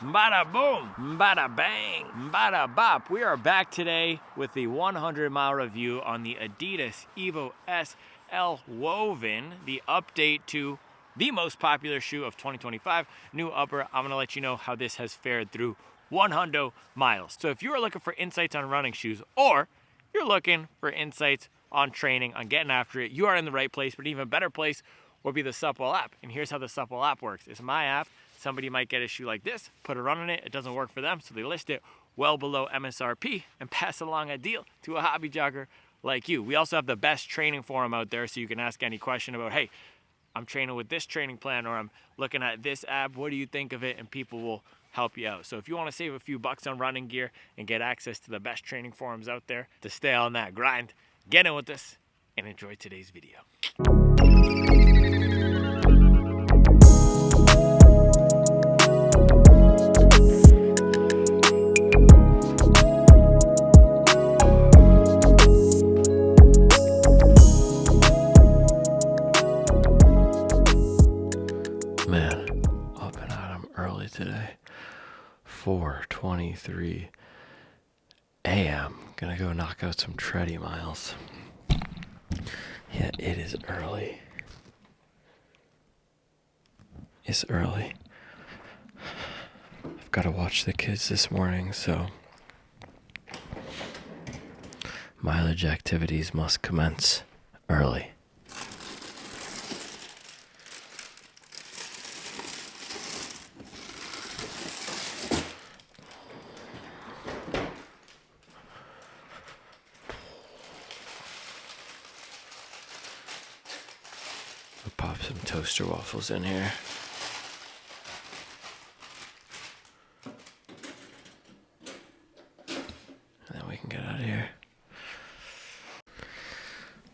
Bada boom, bada bang, bada bop. We are back today with the 100-mile review on the Adidas Evo SL Woven, the update to the most popular shoe of 2025, new upper. I'm gonna let you know how this has fared through 100 miles. So if you are looking for insights on running shoes, or you're looking for insights on training, on getting after it, you are in the right place. But an even better place would be the Supple app. And here's how the Supple app works. It's my app. Somebody might get a shoe like this, put a run on it, it doesn't work for them, so they list it well below MSRP and pass along a deal to a hobby jogger like you. We also have the best training forum out there, so you can ask any question about, hey, I'm training with this training plan, or I'm looking at this app, what do you think of it? And people will help you out. So if you want to save a few bucks on running gear and get access to the best training forums out there to stay on that grind, get in with us and enjoy today's video. Man, up and at 'em early today. 4:23 a.m. Gonna go knock out some tready miles. Yeah, it is early. It's early. I've got to watch the kids this morning, so mileage activities must commence early. I'll pop some toaster waffles in here. And then we can get out of here.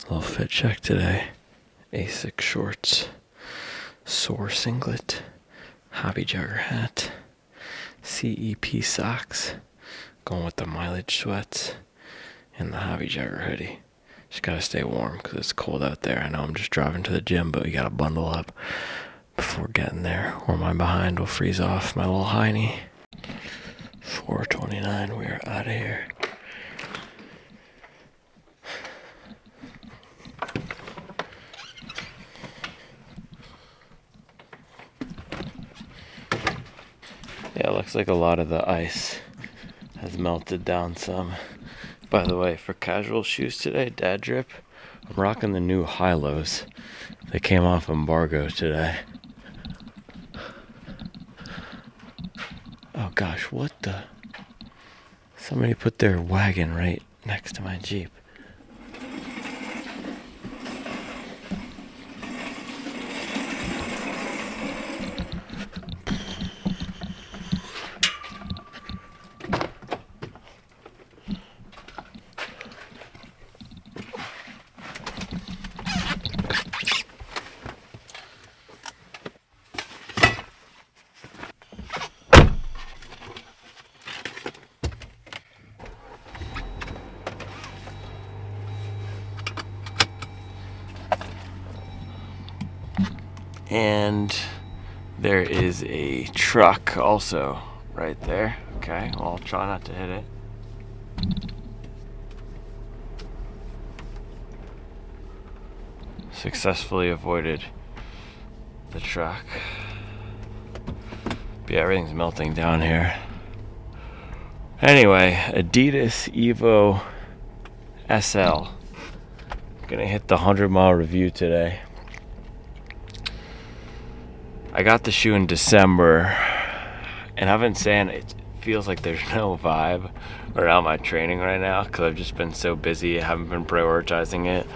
Little fit check today. Asics shorts, Soar singlet, hobby jogger hat, CEP socks, going with the mileage sweats, and the hobby jogger hoodie. Just gotta stay warm because it's cold out there. I know I'm just driving to the gym, but we gotta bundle up before getting there, or my behind will freeze off my little hiney. 4:29, we are out of here. Yeah, it looks like a lot of the ice has melted down some. By the way, for casual shoes today, dad drip, I'm rocking the new high-lows. They came off embargo today. Oh gosh, what the? Somebody put their wagon right next to my Jeep. And there is a truck also right there. Okay, well, I'll try not to hit it. Successfully avoided the truck. But yeah, everything's melting down here. Anyway, Adidas Evo SL. Gonna hit the 100-mile review today. I got the shoe in December, and I've been saying it feels like there's no vibe around my training right now because I've just been so busy. I haven't been prioritizing it.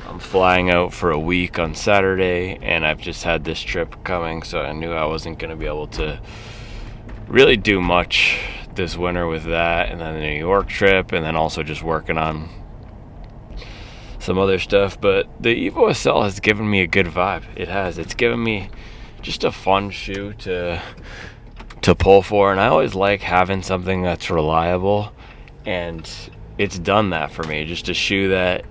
I'm flying out for a week on Saturday, and I've just had this trip coming, so I knew I wasn't going to be able to really do much this winter with that, and then the New York trip, and then also just working on some other stuff. But the Evo SL has given me a good vibe. It has. It's given me just a fun shoe to pull for, and I always like having something that's reliable, and it's done that for me. Just a shoe that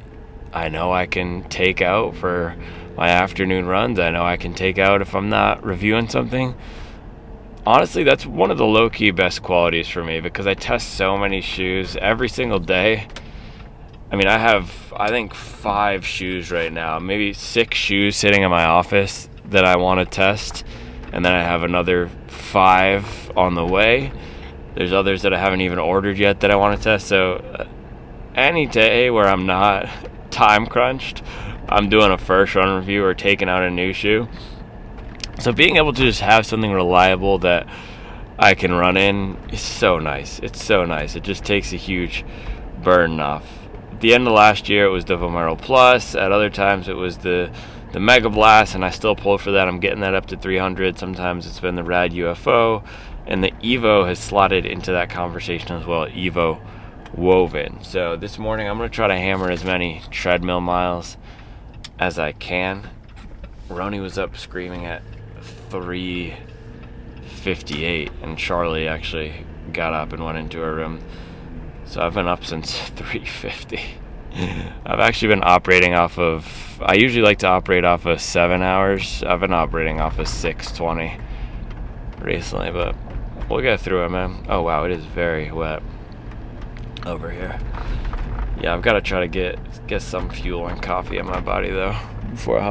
I know I can take out for my afternoon runs. I know I can take out if I'm not reviewing something. honestly, that's one of the low-key best qualities for me because I test so many shoes every single day. I mean, I have, I think, 5 shoes right now, maybe 6 shoes sitting in my office that I want to test, and then I have another 5 on the way. There's others that I haven't even ordered yet that I want to test. So any day where I'm not time crunched, I'm doing a first run review or taking out a new shoe. So being able to just have something reliable that I can run in is so nice. It's so nice. It just takes a huge burden off. At the end of last year, it was the Vomero Plus. At other times, it was the Mega Blast, and I still pull for that. I'm getting that up to 300. Sometimes it's been the Rad UFO, and the Evo has slotted into that conversation as well. Evo Woven. So this morning, I'm going to try to hammer as many treadmill miles as I can. Roni was up screaming at 3:58, and Charlie actually got up and went into her room. So I've been up since 3:50. I've actually been operating off of, I usually like to operate off of 7 hours. I've been operating off of 6:20 recently, but we'll get through it, man. Oh wow, it is very wet over here. Yeah, I've got to try to get some fuel and coffee in my body though before I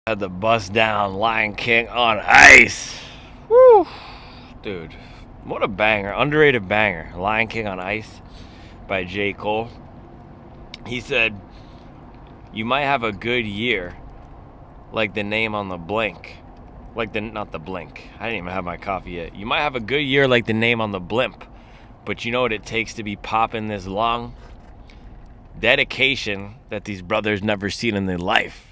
had the bust down Lion King on ice. Woo! Dude, what a banger. Underrated banger. Lion King on Ice by J. Cole. He said, you might have a good year like the name on the blink. Not the blink. I didn't even have my coffee yet. You might have a good year like the name on the blimp. But you know what it takes to be popping this long? Dedication that these brothers never seen in their life.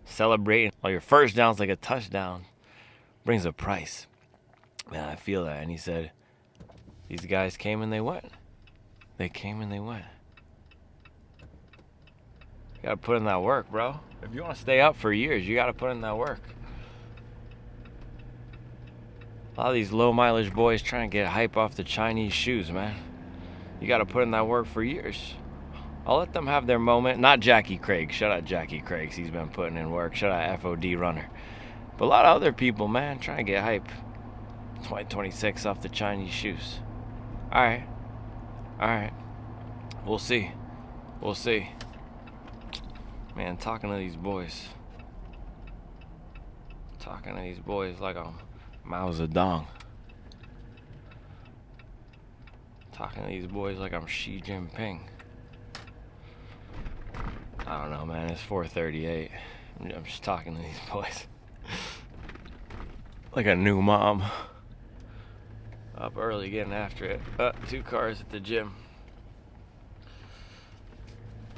Celebrating all your first downs like a touchdown brings a price. Man, I feel that. And he said, these guys came and they went. They came and they went. You gotta put in that work, bro. If you want to stay up for years, you gotta put in that work. A lot of these low mileage boys trying to get hype off the Chinese shoes, man. You gotta put in that work for years. I'll let them have their moment. Not Jackie Craig. Shout out Jackie Craig. He's been putting in work. Shout out FOD Runner. But a lot of other people, man, trying to get hype. 2026 off the Chinese shoes. Alright. We'll see. Man, talking to these boys like I'm Mao Zedong. Talking to these boys like I'm Xi Jinping. I don't know, man. It's 4:38. I'm just talking to these boys like a new mom. Up early, getting after it. 2 cars at the gym.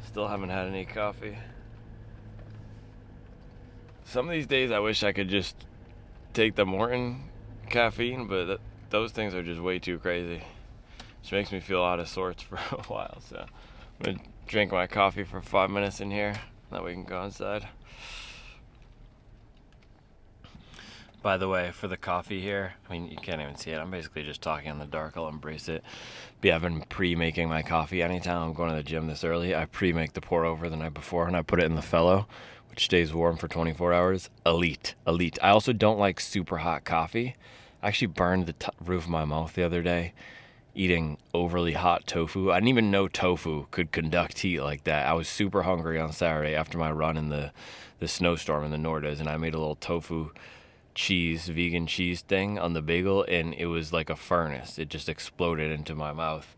Still haven't had any coffee. Some of these days I wish I could just take the Morton caffeine, but those things are just way too crazy. Which makes me feel out of sorts for a while. So I'm going to drink my coffee for 5 minutes in here. That way we can go inside. By the way, for the coffee here, I mean, you can't even see it. I'm basically just talking in the dark. I'll embrace it. But yeah, I've been pre-making my coffee. Anytime I'm going to the gym this early, I pre-make the pour over the night before, and I put it in the Fellow, which stays warm for 24 hours. Elite. I also don't like super hot coffee. I actually burned the roof of my mouth the other day eating overly hot tofu. I didn't even know tofu could conduct heat like that. I was super hungry on Saturday after my run in the snowstorm in the Nordas, and I made a little tofu vegan cheese thing on the bagel, and it was like a furnace. It just exploded into my mouth,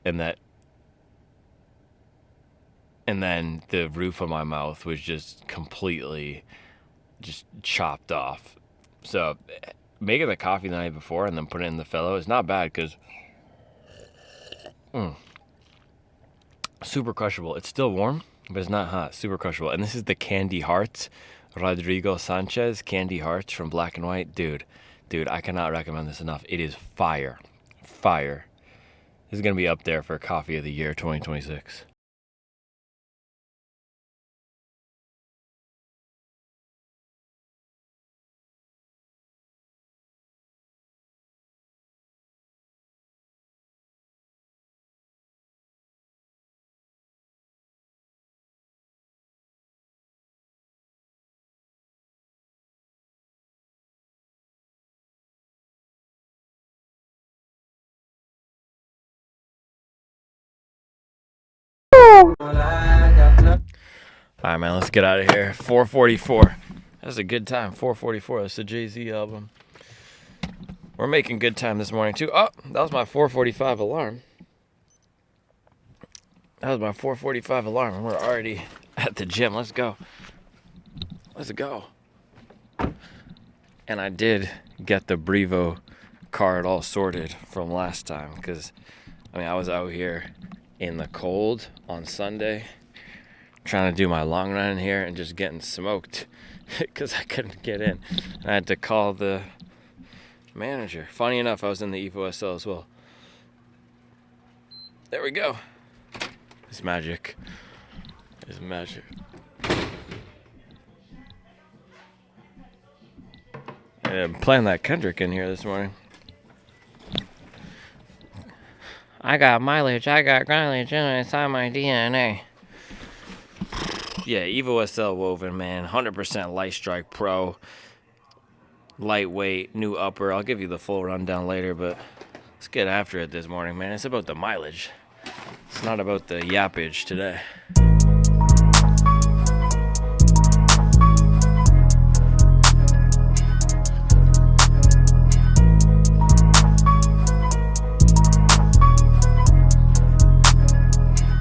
and then the roof of my mouth was just completely just chopped off. So making the coffee the night before and then putting it in the Fellow is not bad because super crushable. It's still warm, but it's not hot. Super crushable. And this is the Candy Hearts. Rodrigo Sanchez Candy Hearts from Black and White. Dude, I cannot recommend this enough. It is fire. This is going to be up there for Coffee of the Year 2026. Alright, man, let's get out of here. 4:44. That's a good time. 4:44. That's the Jay-Z album. We're making good time this morning, too. Oh, that was my 4:45 alarm. That was my 4:45 alarm, and we're already at the gym. Let's go. Let's go. And I did get the Brevo card all sorted from last time because, I was out here in the cold on Sunday trying to do my long run in here and just getting smoked because I couldn't get in. And I had to call the manager. Funny enough, I was in the Evo SL as well. There we go. It's magic. It's magic. I'm playing that Kendrick in here this morning. I got mileage, I got mileage inside my DNA. Yeah, Evo SL Woven, man. 100% Light Strike Pro. Lightweight, new upper. I'll give you the full rundown later, but let's get after it this morning, man. It's about the mileage. It's not about the yappage today.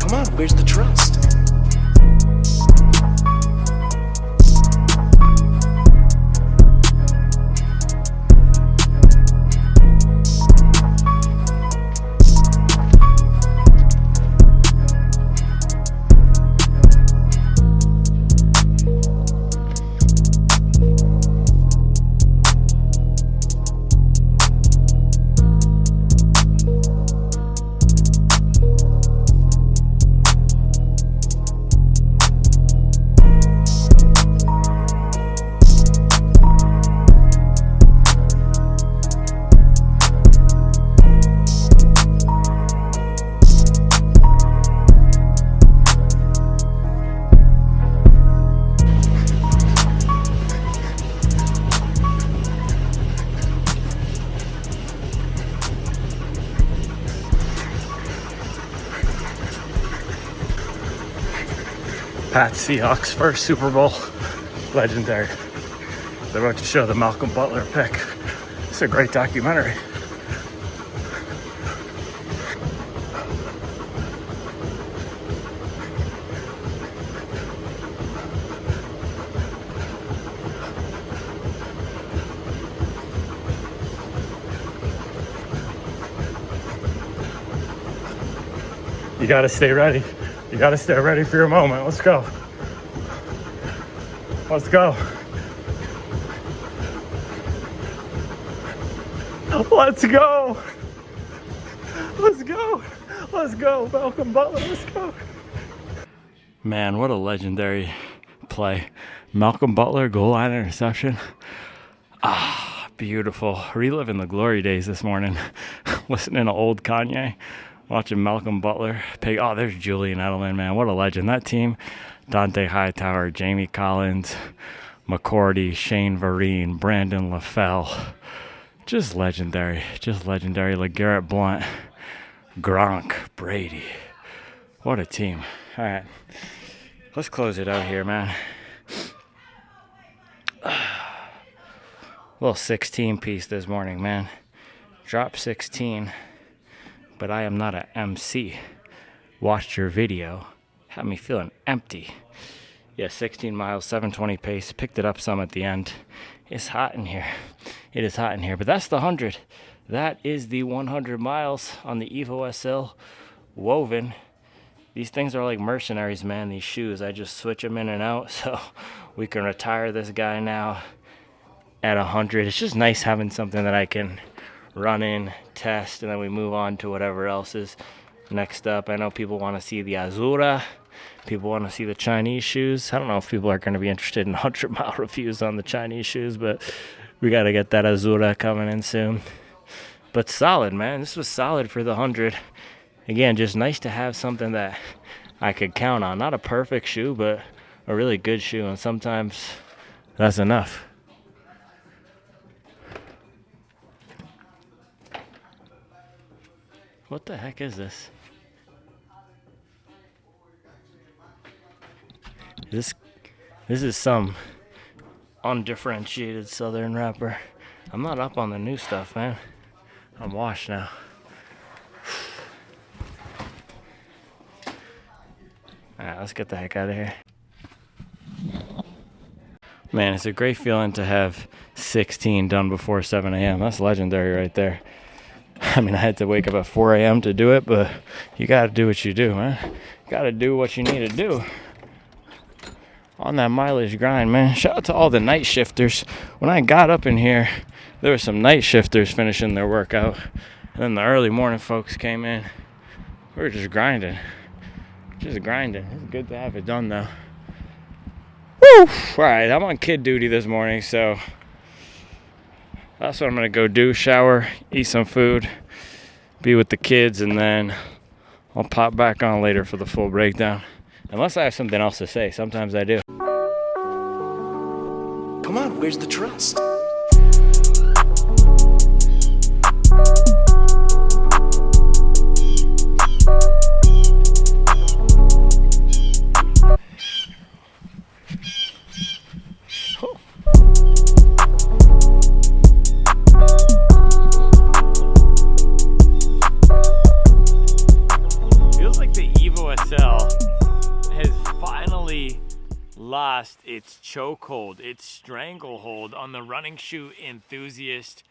Come on, where's the trust? Pat Seahawks first Super Bowl. Legendary. They're about to show the Malcolm Butler pick. It's a great documentary. You gotta stay ready. You gotta stay ready for your moment. Let's go. Let's go. Let's go. Let's go. Let's go. Malcolm Butler, let's go. Man, what a legendary play. Malcolm Butler, goal line interception. Ah, beautiful. Reliving the glory days this morning. Listening to old Kanye. Watching Malcolm Butler. Oh, there's Julian Edelman, man. What a legend. That team, Dante Hightower, Jamie Collins, McCourty, Shane Vereen, Brandon LaFell. Just legendary. Just legendary. LeGarrette Blount, Gronk, Brady. What a team. All right. Let's close it out here, man. Little 16 piece this morning, man. Drop 16. But I am not an MC. Watched your video. Had me feeling empty. Yeah, 16 miles, 720 pace. Picked it up some at the end. It's hot in here. It is hot in here. But that's the 100. That is the 100 miles on the Evo SL Woven. These things are like mercenaries, man, these shoes. I just switch them in and out. So we can retire this guy now at 100. It's just nice having something that I can run in, test, and then we move on to whatever else is next up. I know people want to see the Azura. People want to see the Chinese shoes. I don't know if people are going to be interested in 100-mile reviews on the Chinese shoes, but we got to get that Azura coming in soon. But solid, man. This was solid for the 100. Again, just nice to have something that I could count on. Not a perfect shoe, but a really good shoe, and sometimes that's enough. What the heck is this? This is some undifferentiated Southern rapper. I'm not up on the new stuff, man. I'm washed now. Alright, let's get the heck out of here. Man, it's a great feeling to have 16 done before 7 a.m. That's legendary right there. I mean, I had to wake up at 4 a.m. to do it, but you gotta do what you do, man. You gotta do what you need to do. On that mileage grind, man. Shout out to all the night shifters. When I got up in here, there were some night shifters finishing their workout. And then the early morning folks came in. We were just grinding. Just grinding. It's good to have it done, though. Woo! Alright, I'm on kid duty this morning, so that's what I'm gonna go do. Shower, eat some food, be with the kids, and then I'll pop back on later for the full breakdown. Unless I have something else to say. Sometimes I do. Come on, where's the trust? Feels like the Evo SL has finally lost its chokehold, its stranglehold on the running shoe enthusiast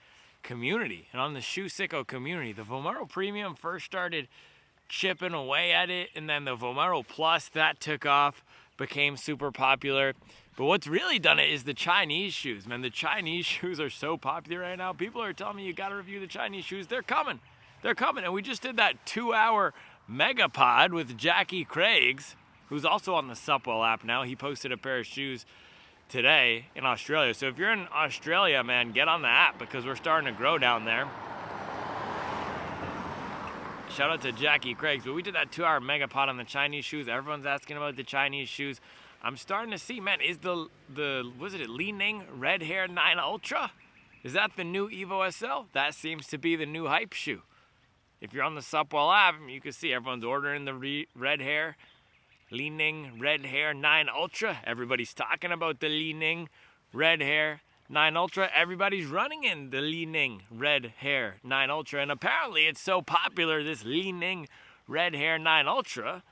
community and on the shoe sicko community. The Vomero Premium first started chipping away at it, and then the Vomero Plus, that took off, became super popular. But what's really done it is the Chinese shoes, man. The Chinese shoes are so popular right now. People are telling me you gotta review the Chinese shoes. They're coming. They're coming. And we just did that 2-hour Megapod with Jackie Craigs, who's also on the Supwell app now. He posted a pair of shoes today in Australia. So if you're in Australia, man, get on the app because we're starting to grow down there. Shout out to Jackie Craigs. But we did that 2-hour Megapod on the Chinese shoes. Everyone's asking about the Chinese shoes. I'm starting to see, man, is the was it Li Ning Red Hair 9 Ultra? Is that the new Evo SL? That seems to be the new hype shoe. If you're on the Supwell app, you can see everyone's ordering the Red Hair Li Ning Red Hair 9 Ultra. Everybody's talking about the Li Ning Red Hair 9 Ultra. Everybody's running in the Li Ning Red Hair 9 Ultra. And apparently it's so popular, this Li Ning Red Hair 9 Ultra,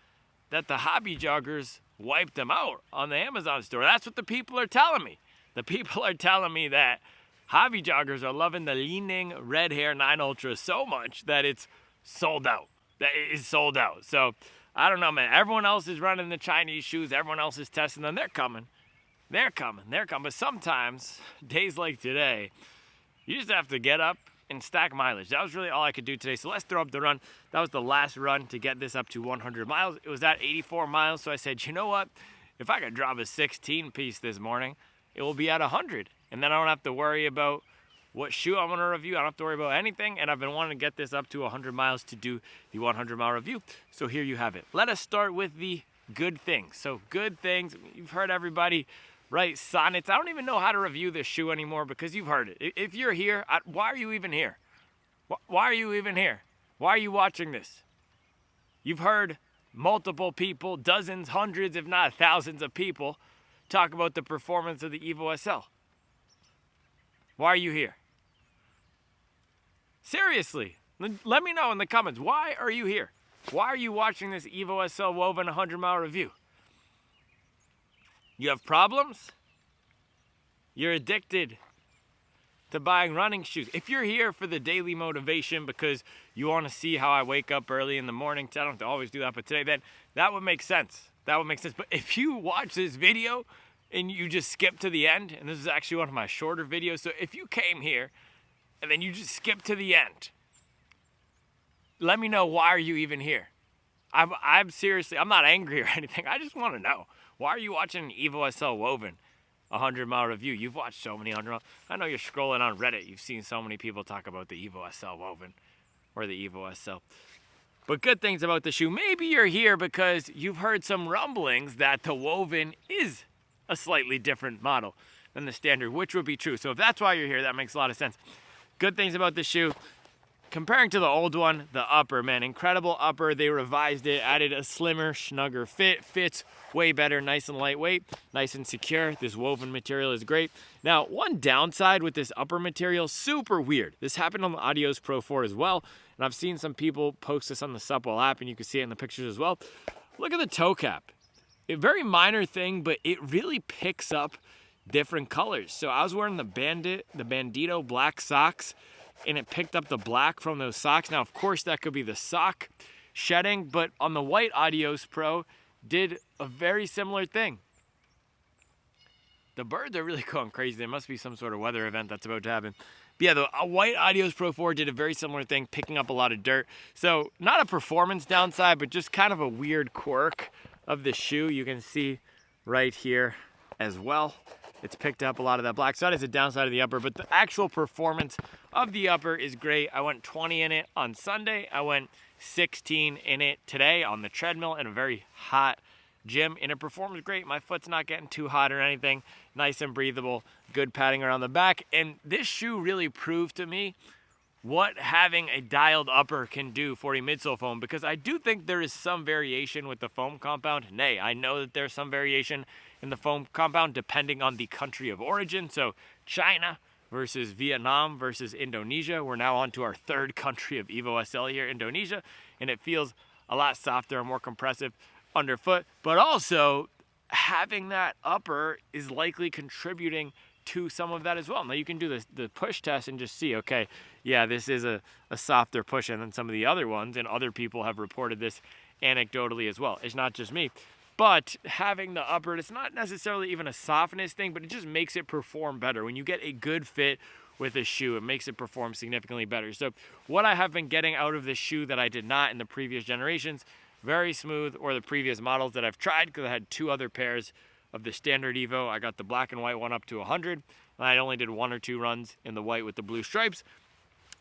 that the hobby joggers wiped them out on the Amazon store. That's what the people are telling me. The people are telling me that hobby joggers are loving the Li Ning Red Hair 9 Ultra so much that it's sold out. That it is sold out. So I don't know, man. Everyone else is running the Chinese shoes. Everyone else is testing them. They're coming. They're coming. They're coming. But sometimes, days like today, you just have to get up and stack mileage. That was really all I could do today. So let's throw up the run. That was the last run to get this up to 100 miles. It was at 84 miles. So I said, you know what? If I could drop a 16 piece this morning, it will be at 100. And then I don't have to worry about what shoe I'm going to review. I don't have to worry about anything. And I've been wanting to get this up to 100 miles to do the 100 mile review. So here you have it. Let us start with the good things. So good things. You've heard everybody write sonnets. I don't even know how to review this shoe anymore because you've heard it. If you're here, why are you even here? Why are you even here? Why are you watching this? You've heard multiple people, dozens, hundreds, if not thousands of people talk about the performance of the Evo SL. Why are you here? Seriously, let me know in the comments. Why are you here? Why are you watching this Evo SL Woven 100 mile review? You have problems? You're addicted to buying running shoes. If you're here for the daily motivation because you want to see how I wake up early in the morning, I don't have to always do that, but today, then that would make sense. That would make sense. But if you watch this video and you just skip to the end, and this is actually one of my shorter videos, so if you came here and then you just skip to the end, let me know, why are you even here? I'm seriously, I'm not angry or anything. I just want to know. Why are you watching an Evo SL Woven 100 mile review? You've watched so many 100 miles. I know you're scrolling on Reddit. You've seen so many people talk about the Evo SL Woven or the Evo SL. But good things about the shoe. Maybe you're here because you've heard some rumblings that the Woven is a slightly different model than the standard, which would be true. So if that's why you're here, that makes a lot of sense. Good things about the shoe. comparing to the old one, the upper, man, incredible upper. They revised it, added a slimmer, snugger fit. Fits way better, nice and lightweight, nice and secure. This woven material is great. Now, one downside with this upper material, super weird. This happened on the Adios Pro 4 as well, and I've seen some people post this on the Supple app, and you can see it in the pictures as well. Look at the toe cap. A very minor thing, but it really picks up different colors. So I was wearing the Bandito black socks, and it picked up the black from those socks. Now, of course, that could be the sock shedding, but on the white Adios Pro, did a very similar thing. The birds are really going crazy. There must be some sort of weather event that's about to happen. But yeah, the white Adios Pro 4 did a very similar thing, picking up a lot of dirt. So not a performance downside, but just kind of a weird quirk of the shoe. You can see right here as well. It's picked up a lot of that black. So that is the downside of the upper, but the actual performance of the upper is great. I went 20 in it on Sunday. I went 16 in it today on the treadmill in a very hot gym, and it performs great. My foot's not getting too hot or anything. Nice and breathable, good padding around the back. And this shoe really proved to me what having a dialed upper can do for a midsole foam, because I do think there is some variation with the foam compound. Nay, I know that there's some variation in the foam compound depending on the country of origin. So China versus Vietnam versus Indonesia. We're now on to our third country of Evo SL here, Indonesia, and it feels a lot softer and more compressive underfoot. But also, having that upper is likely contributing to some of that as well. Now you can do the push test and just see, okay, yeah, this is a softer push than some of the other ones, and other people have reported this anecdotally as well. It's not just me. But having the upper, it's not necessarily even a softness thing, but it just makes it perform better. When you get a good fit with a shoe, it makes it perform significantly better. So what I have been getting out of this shoe that I did not in the previous generations, very smooth, or the previous models that I've tried, because I had two other pairs of the standard Evo. I got the black and white one up to 100, and I only did 1 or 2 runs in the white with the blue stripes.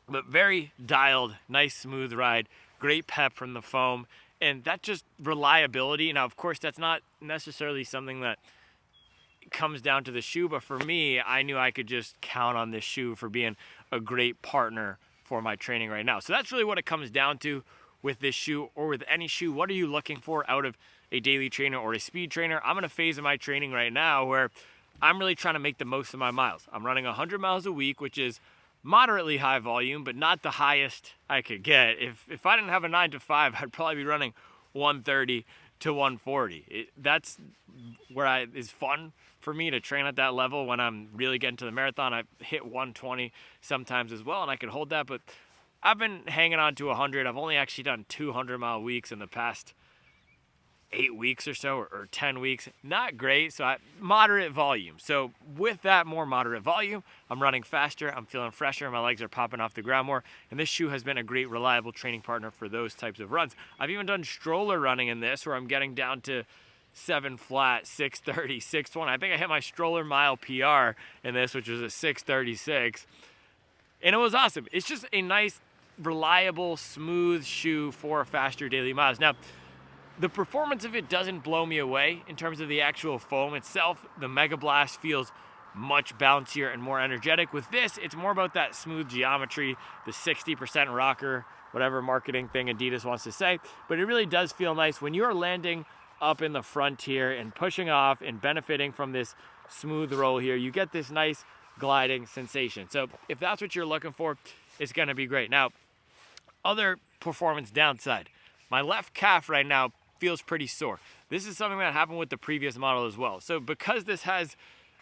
But very dialed, nice smooth ride, great pep from the foam, and that just reliability. Now, of course, that's not necessarily something that comes down to the shoe, but for me, I knew I could just count on this shoe for being a great partner for my training right now. So that's really what it comes down to with this shoe, or with any shoe. What are you looking for out of a daily trainer or a speed trainer? I'm in a phase of my training right now where I'm really trying to make the most of my miles. I'm running 100 miles a week, which is moderately high volume, but not the highest I could get. If I didn't have a 9 to 5, I'd probably be running 130 to 140. That's where it's fun for me to train at that level. When I'm really getting to the marathon, I hit 120 sometimes as well, and I can hold that. But I've been hanging on to 100. I've only actually done 200-mile weeks in the past 8 weeks or so, or 10 weeks. Not great, so moderate volume. So with that more moderate volume, I'm running faster, I'm feeling fresher, my legs are popping off the ground more, and this shoe has been a great, reliable training partner for those types of runs. I've even done stroller running in this, where I'm getting down to 7 flat, 6:30, 6:20. I think I hit my stroller mile PR in this, which was a 6:36, and it was awesome. It's just a nice, reliable, smooth shoe for faster daily miles. Now, the performance of it doesn't blow me away in terms of the actual foam itself. The Mega Blast feels much bouncier and more energetic. With this, it's more about that smooth geometry, the 60% rocker, whatever marketing thing Adidas wants to say. But it really does feel nice when you're landing up in the front here and pushing off and benefiting from this smooth roll here. You get this nice gliding sensation. So if that's what you're looking for, it's going to be great. Now, other performance downside. My left calf right now feels pretty sore. This is something that happened with the previous model as well. So because this has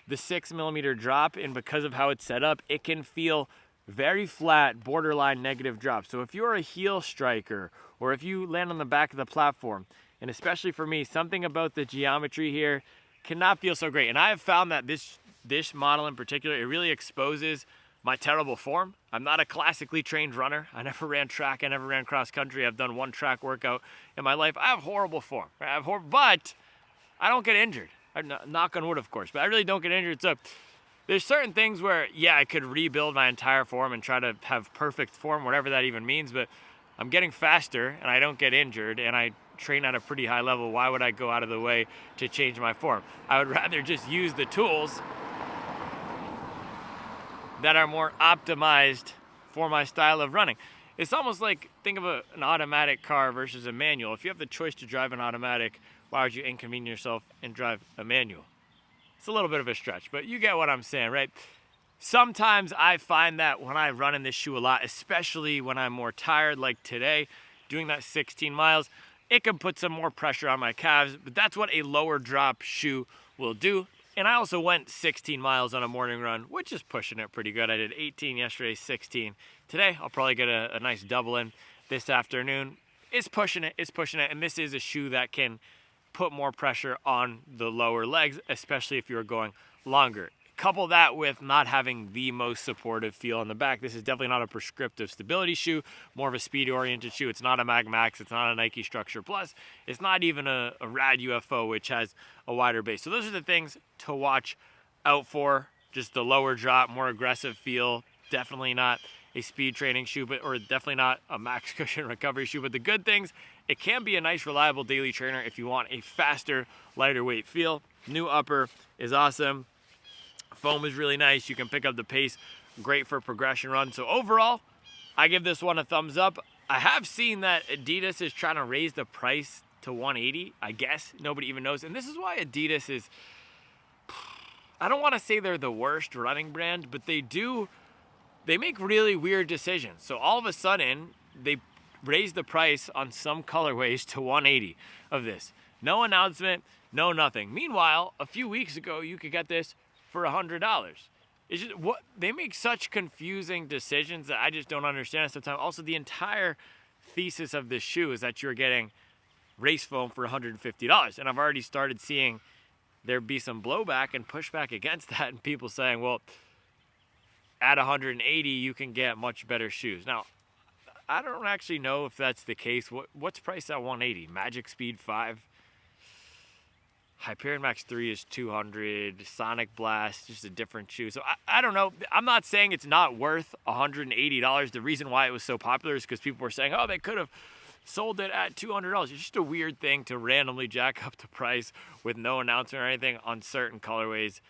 the 6mm drop, and because of how it's set up, it can feel very flat, borderline negative drop. So if you're a heel striker, or if you land on the back of the platform, and especially for me, something about the geometry here cannot feel so great. And I have found that this model in particular, it really exposes my terrible form. I'm not a classically trained runner. I never ran track, I never ran cross country. I've done 1 track workout in my life. I have horrible form, right? But I don't get injured. Knock on wood, of course, but I really don't get injured. So there's certain things where, yeah, I could rebuild my entire form and try to have perfect form, whatever that even means, but I'm getting faster and I don't get injured, and I train at a pretty high level. Why would I go out of the way to change my form? I would rather just use the tools that are more optimized for my style of running. It's almost like, think of an automatic car versus a manual. If you have the choice to drive an automatic, why would you inconvenience yourself and drive a manual? It's a little bit of a stretch, but you get what I'm saying, right? Sometimes I find that when I run in this shoe a lot, especially when I'm more tired, like today, doing that 16 miles, it can put some more pressure on my calves, but that's what a lower drop shoe will do. And I also went 16 miles on a morning run, which is pushing it pretty good. I did 18 yesterday, 16. Today, I'll probably get a nice double in this afternoon. It's pushing it, and this is a shoe that can put more pressure on the lower legs, especially if you're going longer. Couple that with not having the most supportive feel in the back. This is definitely not a prescriptive stability shoe, more of a speed-oriented shoe. It's not a Mag Max, it's not a Nike Structure Plus, it's not even a Rad UFO, which has a wider base. So those are the things to watch out for. Just the lower drop, more aggressive feel. Definitely not a speed training shoe, or definitely not a max cushion recovery shoe. But the good things, it can be a nice, reliable daily trainer if you want a faster, lighter weight feel. New upper is awesome. Foam is really nice. You can pick up the pace. Great for progression run. So overall, I give this one a thumbs up. I have seen that Adidas is trying to raise the price to $180. I guess nobody even knows. And this is why Adidas is, I don't want to say they're the worst running brand, but they make really weird decisions. So all of a sudden, they raise the price on some colorways to $180 of this. No announcement, no nothing. Meanwhile, a few weeks ago, you could get this for $100. It's just what they make such confusing decisions that I just don't understand sometimes. Also, the entire thesis of this shoe is that you're getting race foam for $150, and I've already started seeing there be some blowback and pushback against that, and people saying, well, at $180 you can get much better shoes. Now, I don't actually know if that's the case. What's priced at $180? Magic Speed 5. Hyperion Max 3 is $200. Sonic Blast, just a different shoe. So I don't know. I'm not saying it's not worth $180. The reason why it was so popular is because people were saying, oh, they could have sold it at $200. It's just a weird thing to randomly jack up the price with no announcement or anything on certain colorways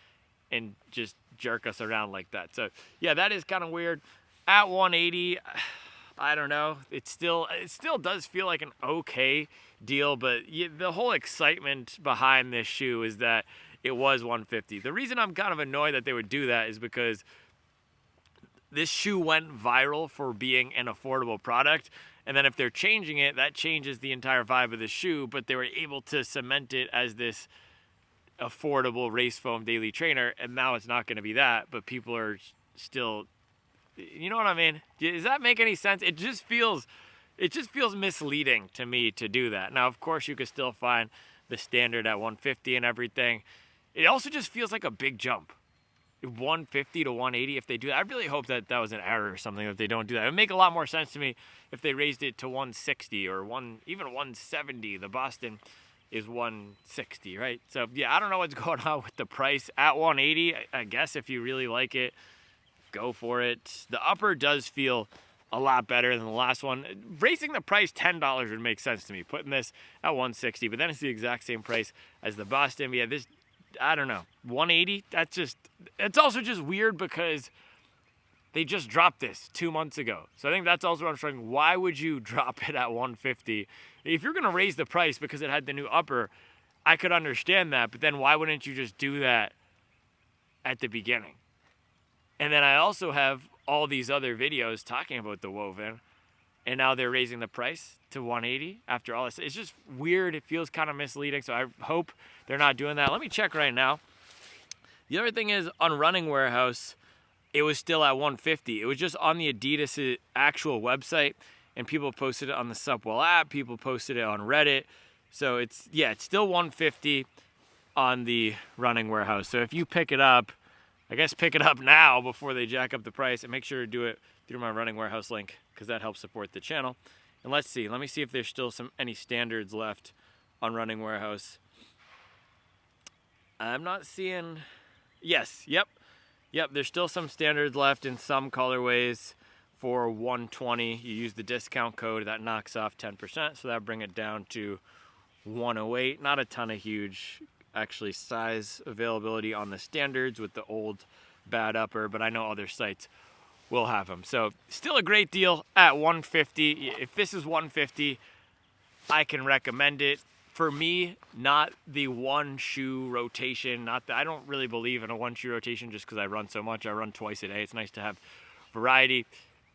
and just jerk us around like that. So yeah, that is kind of weird. At $180, I don't know. It still does feel like an okay deal, but the whole excitement behind this shoe is that it was $150. The reason I'm kind of annoyed that they would do that is because this shoe went viral for being an affordable product, and then if they're changing it, that changes the entire vibe of the shoe, but they were able to cement it as this affordable race foam daily trainer, and now it's not going to be that, but people are still, you know what I mean? Does that make any sense? It just feels misleading to me to do that. Now, of course, you could still find the standard at $150 and everything. It also just feels like a big jump. $150 to $180 if they do that. I really hope that was an error or something, that they don't do that. It would make a lot more sense to me if they raised it to $160 or even $170. The Boston is $160, right? So yeah, I don't know what's going on with the price at $180. I guess if you really like it, go for it. The upper does feel a lot better than the last one. Raising the price $10 would make sense to me. Putting this at $160, but then it's the exact same price as the Boston. But yeah, this, I don't know, $180. It's also just weird because they just dropped this 2 months ago. So I think that's also what I'm saying. Why would you drop it at $150? If you're gonna raise the price because it had the new upper, I could understand that. But then why wouldn't you just do that at the beginning? And then I also have all these other videos talking about the Woven, and now they're raising the price to $180 after all this. It's just weird. It feels kind of misleading, so I hope they're not doing that. Let me check right now. The other thing is, on Running Warehouse, it was still at $150. It was just on the Adidas actual website, and people posted it on the Supwell app. People posted it on Reddit. So it's still $150 on the Running Warehouse. So if you pick it up, I guess pick it up now before they jack up the price, and make sure to do it through my Running Warehouse link because that helps support the channel. And let's see. Let me see if there's still any standards left on Running Warehouse. I'm not seeing. Yes. Yep. There's still some standards left in some colorways for $120. You use the discount code, that knocks off 10%, so that bring it down to $108. Not a ton of huge actually size availability on the standards with the old bad upper, but I know other sites we'll have them. So still a great deal at $150. If this is $150, I can recommend it. For me, not the one shoe rotation. I don't really believe in a one shoe rotation just because I run so much. I run twice a day. It's nice to have variety.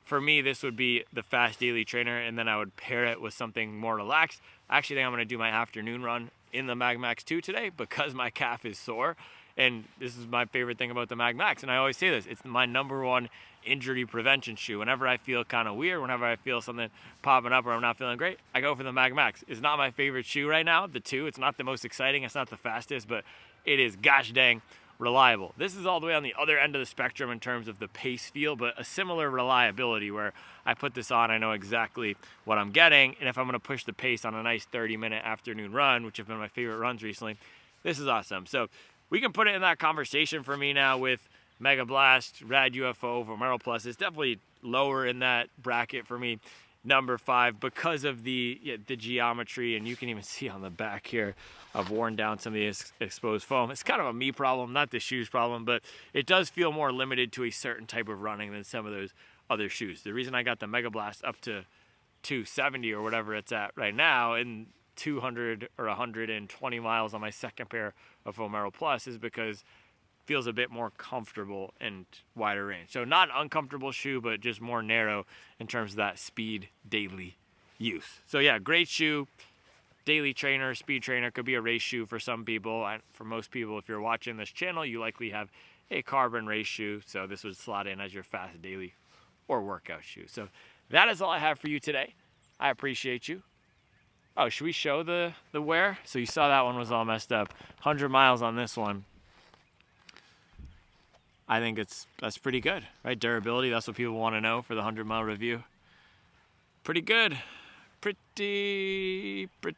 For me, this would be the fast daily trainer, and then I would pair it with something more relaxed. I actually think I'm gonna do my afternoon run in the Mag Max 2 today because my calf is sore. And this is my favorite thing about the Mag Max. And I always say this, it's my #1 injury prevention shoe. Whenever I feel kind of weird, whenever I feel something popping up or I'm not feeling great, I go for the Mag Max. It's not my favorite shoe right now, the 2. It's not the most exciting, it's not the fastest, but it is gosh dang reliable. This is all the way on the other end of the spectrum in terms of the pace feel, but a similar reliability where I put this on, I know exactly what I'm getting, and if I'm gonna push the pace on a nice 30-minute afternoon run, which have been my favorite runs recently, this is awesome. So we can put it in that conversation for me now with Mega Blast, Rad UFO, Vomero Plus. It's definitely lower in that bracket for me, #5, because of the geometry, and you can even see on the back here, I've worn down some of the exposed foam. It's kind of a me problem, not the shoes problem, but it does feel more limited to a certain type of running than some of those other shoes. The reason I got the Mega Blast up to 270 or whatever it's at right now, and 200 or 120 miles on my second pair of Vomero Plus is because it feels a bit more comfortable and wider range. So not an uncomfortable shoe, but just more narrow in terms of that speed daily use. So yeah, great shoe, daily trainer, speed trainer, could be a race shoe for some people. For most people, if you're watching this channel, you likely have a carbon race shoe. So this would slot in as your fast daily or workout shoe. So that is all I have for you today. I appreciate you. Oh, should we show the wear? So you saw that one was all messed up. 100 miles on this one. I think that's pretty good, right? Durability, that's what people want to know for the 100-mile review. Pretty good. Pretty good.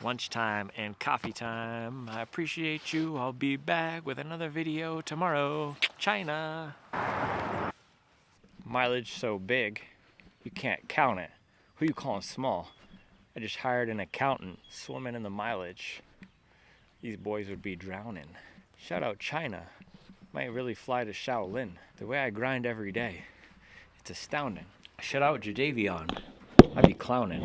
Lunchtime and coffee time. I appreciate you. I'll be back with another video tomorrow. China. Mileage so big, you can't count it. Who you calling small? I just hired an accountant swimming in the mileage. These boys would be drowning. Shout out China. Might really fly to Shaolin. The way I grind every day, it's astounding. Shout out Jadavion. I'd be clowning.